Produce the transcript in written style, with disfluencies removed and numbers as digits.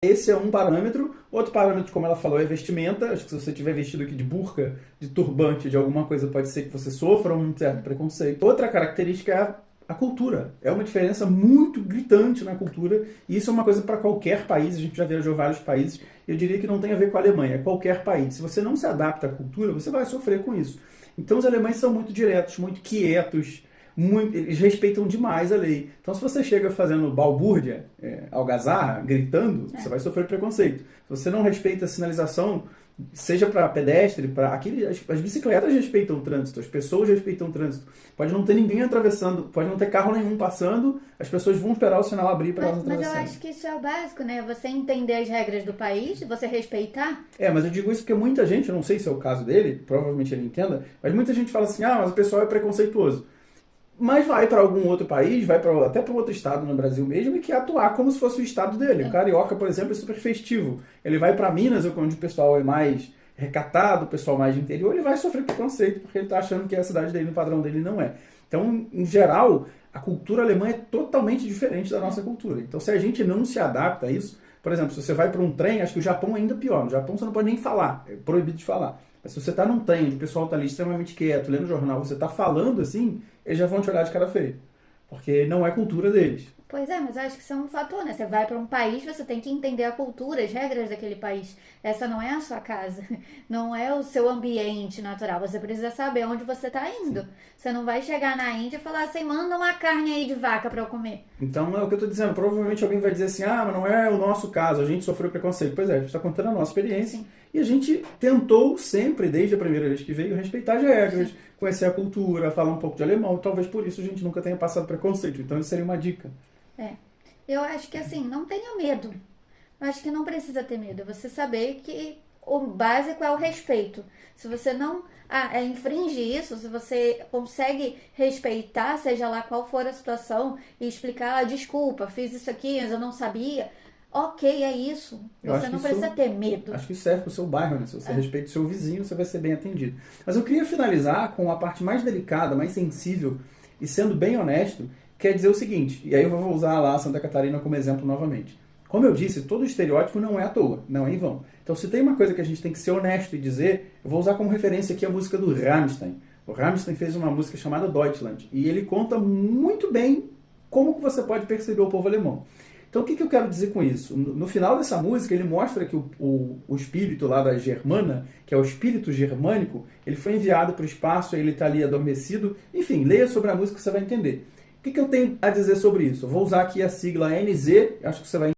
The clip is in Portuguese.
Esse é um parâmetro. Outro parâmetro, como ela falou, é vestimenta. Acho que se você estiver vestido aqui de burca, de turbante, de alguma coisa, pode ser que você sofra um certo preconceito. Outra característica é a cultura. É uma diferença muito gritante na cultura, e isso é uma coisa para qualquer país. A gente já viajou vários países. Eu diria que não tem a ver com a Alemanha, é qualquer país. Se você não se adapta à cultura, você vai sofrer com isso. Então os alemães são muito diretos, muito quietos, eles respeitam demais a lei. Então, se você chega fazendo balbúrdia, algazarra, gritando, você vai sofrer preconceito. Se você não respeita a sinalização, seja para pedestre, as bicicletas respeitam o trânsito, as pessoas respeitam o trânsito. Pode não ter ninguém atravessando, pode não ter carro nenhum passando, as pessoas vão esperar o sinal abrir para elas atravessarem. Mas eu acho que isso é o básico, né? Você entender as regras do país, você respeitar. Mas eu digo isso porque muita gente, eu não sei se é o caso dele, provavelmente ele entenda, mas muita gente fala assim, mas o pessoal é preconceituoso. Mas vai para algum outro país, vai até para outro estado no Brasil mesmo, e quer atuar como se fosse o estado dele. O carioca, por exemplo, é super festivo. Ele vai para Minas, onde o pessoal é mais recatado, o pessoal mais de interior, ele vai sofrer preconceito, porque ele está achando que a cidade dele, no padrão dele, não é. Então, em geral, a cultura alemã é totalmente diferente da nossa cultura. Então, se a gente não se adapta a isso, por exemplo, se você vai para um trem, acho que o Japão é ainda pior. No Japão você não pode nem falar, é proibido de falar. Mas se você está num trem, o pessoal está ali extremamente quieto, lendo jornal, você está falando assim, eles já vão te olhar de cara feia. Porque não é cultura deles. Pois é, mas eu acho que isso é um fator, né? Você vai para um país, você tem que entender a cultura, as regras daquele país. Essa não é a sua casa, não é o seu ambiente natural. Você precisa saber onde você está indo. Sim. Você não vai chegar na Índia e falar assim, manda uma carne aí de vaca para eu comer. Então é o que eu estou dizendo. Provavelmente alguém vai dizer assim, mas não é o nosso caso, a gente sofreu preconceito. Pois é, a gente está contando a nossa experiência. Sim. E a gente tentou sempre, desde a primeira vez que veio, respeitar as regras, sim, conhecer a cultura, falar um pouco de alemão. Talvez por isso a gente nunca tenha passado preconceito. Então isso seria uma dica. Eu acho que assim, não tenha medo. Eu acho que não precisa ter medo. É você saber que o básico é o respeito. Se você não infringe isso, se você consegue respeitar, seja lá qual for a situação, e explicar, desculpa, fiz isso aqui, mas eu não sabia. Ok, é isso. Você não precisa ter medo. Acho que isso serve para o seu bairro, né? Se você respeita o seu vizinho, você vai ser bem atendido. Mas eu queria finalizar com a parte mais delicada, mais sensível, e sendo bem honesto, quer dizer o seguinte, e aí eu vou usar lá Santa Catarina como exemplo novamente. Como eu disse, todo estereótipo não é à toa, não é em vão. Então, se tem uma coisa que a gente tem que ser honesto e dizer, eu vou usar como referência aqui a música do Rammstein. O Rammstein fez uma música chamada Deutschland, e ele conta muito bem como que você pode perceber o povo alemão. Então, o que eu quero dizer com isso? No final dessa música, ele mostra que o espírito lá da Germana, que é o espírito germânico, ele foi enviado para o espaço, ele está ali adormecido. Enfim, leia sobre a música que você vai entender. O que eu tenho a dizer sobre isso? Eu vou usar aqui a sigla NZ, acho que você vai